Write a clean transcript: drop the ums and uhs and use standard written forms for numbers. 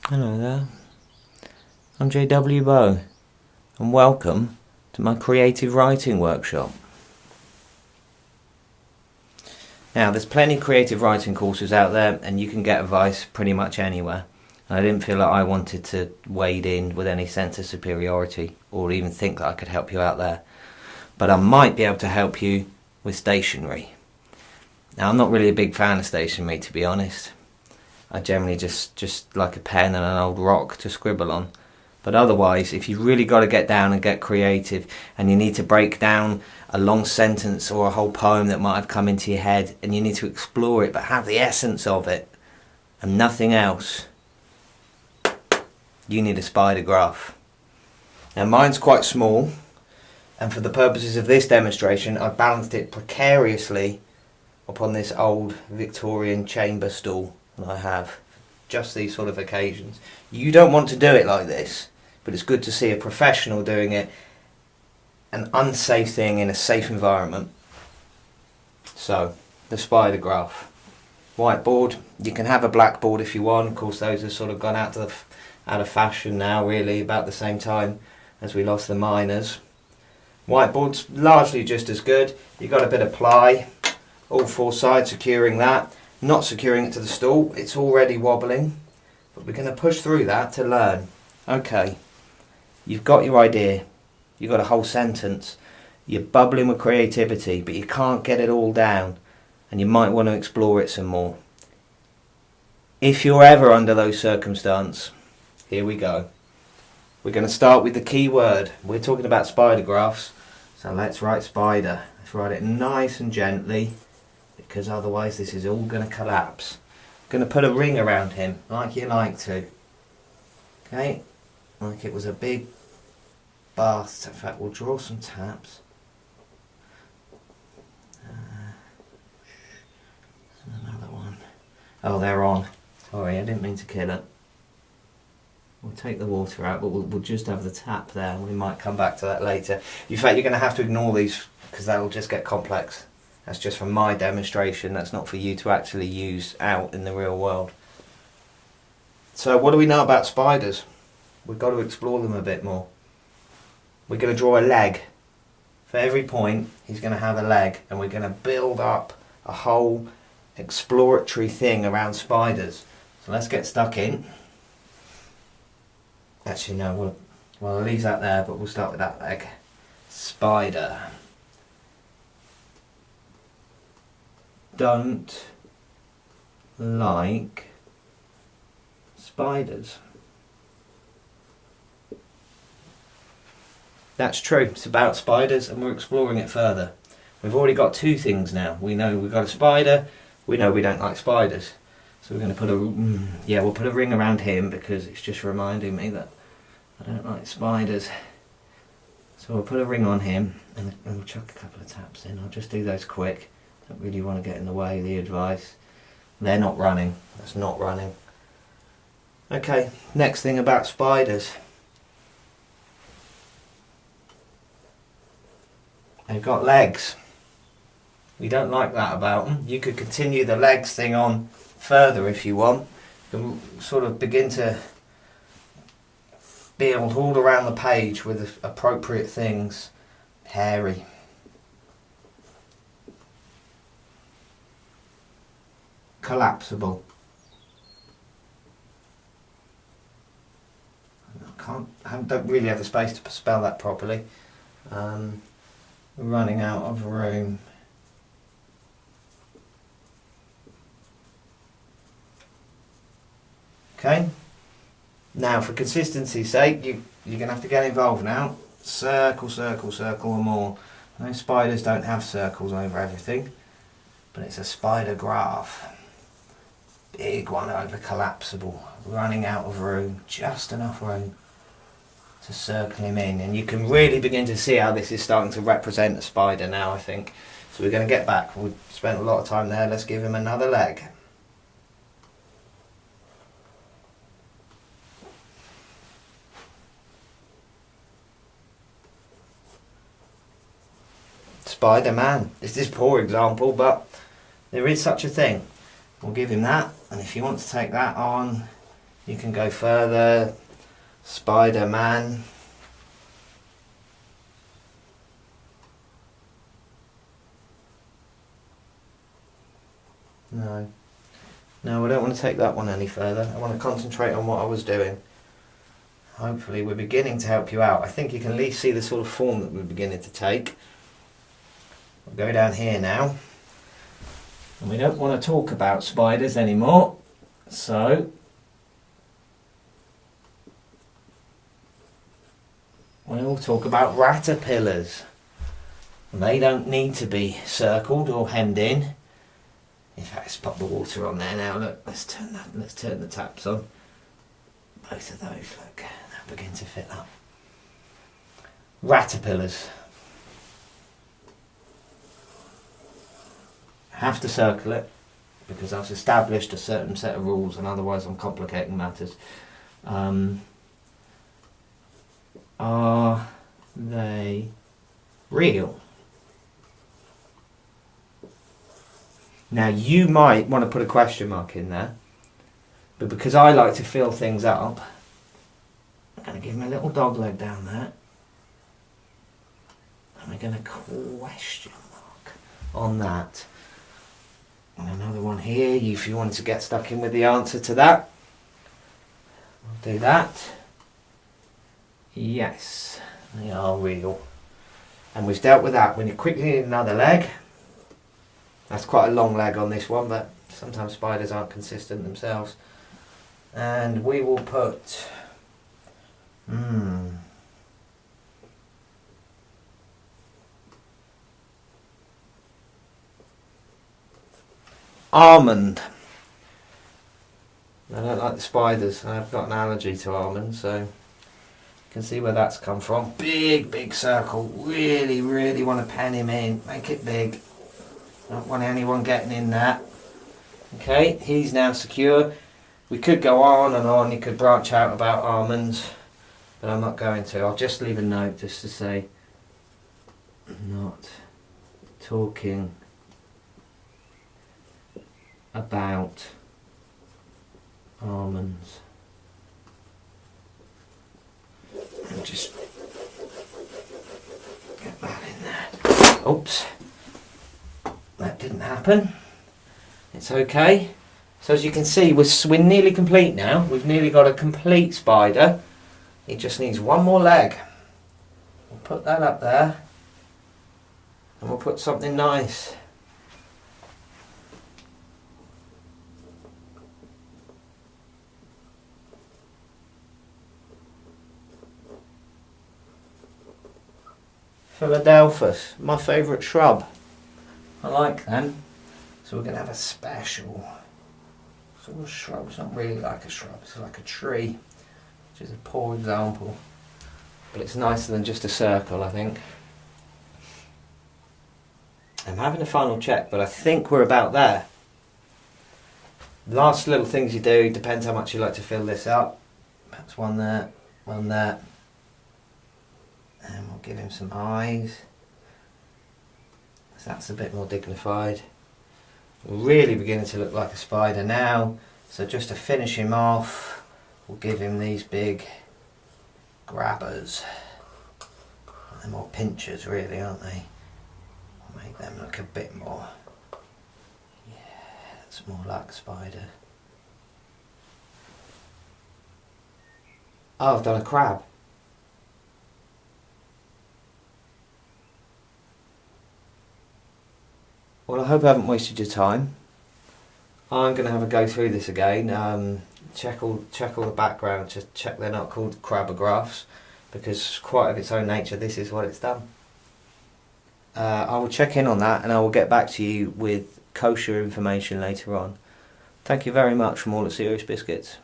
Hello there, I'm JW Bowe and welcome to my creative writing workshop. Now there's plenty of creative writing courses out there and you can get advice pretty much anywhere. And I didn't feel like I wanted to wade in with any sense of superiority or even think that I could help you out there. But I might be able to help you with stationery. Now I'm not really a big fan of stationery, to be honest. I generally just like a pen and an old rock to scribble on. But otherwise, if you've really got to get down and get creative and you need to break down a long sentence or a whole poem that might have come into your head and you need to explore it but have the essence of it and nothing else, you need a Spidergraph. Now mine's quite small, and for the purposes of this demonstration I've balanced it precariously upon this old Victorian chamber stool that I have, just these sort of occasions. You don't want to do it like this, but it's good to see a professional doing it, an unsafe thing in a safe environment. So, the Spidergraph. Whiteboard, you can have a blackboard if you want, of course those have sort of gone out of fashion now, really, about the same time as we lost the miners. Whiteboard's largely just as good. You've got a bit of ply, all four sides securing that. Not securing it to the stool, it's already wobbling, but we're going to push through that to learn. Okay, you've got your idea, you've got a whole sentence, you're bubbling with creativity, but you can't get it all down, and you might want to explore it some more. If you're ever under those circumstances, here we go. We're going to start with the key word. We're talking about Spidergraphs, so let's write spider. Let's write it nice and gently, because otherwise this is all going to collapse. I'm going to put a ring around him, like you like to. Okay, like it was a big bath. In fact, we'll draw some taps. Another one. Oh, they're on. Sorry, I didn't mean to kill it. We'll take the water out, but we'll just have the tap there. We might come back to that later. In fact, you're going to have to ignore these, because that'll just get complex. That's just from my demonstration, that's not for you to actually use out in the real world. So what do we know about spiders? We've got to explore them a bit more. We're going to draw a leg. For every point, he's going to have a leg, and we're going to build up a whole exploratory thing around spiders. So let's get stuck in. Actually no, I'll leave that there, but we'll start with that leg. Spider. Don't like spiders. That's true, it's about spiders and we're exploring it further. We've already got two things now. We know we've got a spider, we know we don't like spiders. So we're going to put we'll put a ring around him because it's just reminding me that I don't like spiders. So we'll put a ring on him and we'll chuck a couple of taps in. I'll just do those quick. Don't really want to get in the way of the advice. They're not running. That's not running. Okay, next thing about spiders. They've got legs. We don't like that about them. You could continue the legs thing on further if you want. You can sort of begin to build all around the page with appropriate things. Hairy. Collapsible. I don't really have the space to spell that properly. Running out of room. Okay. Now, for consistency's sake, you're going to have to get involved now. Circle, circle, circle or more. I know spiders don't have circles over everything, but it's a Spidergraph. Big one over collapsible, running out of room, just enough room to circle him in. And you can really begin to see how this is starting to represent a spider now, I think. So we're going to get back. We've spent a lot of time there. Let's give him another leg. Spider-Man. This is a poor example, but there is such a thing. We'll give him that, and if you want to take that on, You can go further. Spider-Man. No. No, I don't want to take that one any further. I want to concentrate on what I was doing. Hopefully we're beginning to help you out. I think you can at least see the sort of form that we're beginning to take. We'll go down here now. And we don't want to talk about spiders anymore. So we'll talk about caterpillars. They don't need to be circled or hemmed in. In fact, let's pop the water on there now. Look, let's turn the taps on. Both of those, look, they'll begin to fit up. Caterpillars. Have to circle it because I've established a certain set of rules, and otherwise I'm complicating matters. Are they real? Now you might want to put a question mark in there, but because I like to fill things up, I'm going to give him a little dog leg down there, and we're going to question mark on that. And another one here, if you wanted to get stuck in with the answer to that, we'll do that. Yes, they are real. And we've dealt with that. When you quickly need another leg, that's quite a long leg on this one, but sometimes spiders aren't consistent themselves. And we will put almond. I don't like the spiders. I've got an allergy to almonds, so you can see where that's come from. Big circle. Really want to pen him in. Make it big. Don't want anyone getting in that. Okay, he's now secure. We could go on and on. You could branch out about almonds, but I'm not going to. I'll just leave a note just to say not talking about almonds. And just get that in there. Oops. That didn't happen. It's okay. So as you can see, we're nearly complete now. We've nearly got a complete spider. He just needs one more leg. We'll put that up there. And we'll put something nice. Philadelphus, my favourite shrub. I like them. So we're going to have a special sort of shrub. It's not really like a shrub, it's like a tree, which is a poor example. But it's nicer than just a circle, I think. I'm having a final check, but I think we're about there. Last little things you do, depends how much you like to fill this up. Perhaps one there, one there. And we'll give him some eyes. So that's a bit more dignified. We're really beginning to look like a spider now. So just to finish him off, we'll give him these big grabbers. They're more pinchers really, aren't they? We'll make them look a bit more. Yeah, that's more like a spider. Oh, I've done a crab. Well, I hope I haven't wasted your time. I'm going to have a go through this again, check all the background, just check they're not called Spidergraphs, because quite of its own nature this is what it's done. I will check in on that and I will get back to you with kosher information later on. Thank you very much from all at Serious Biscuits.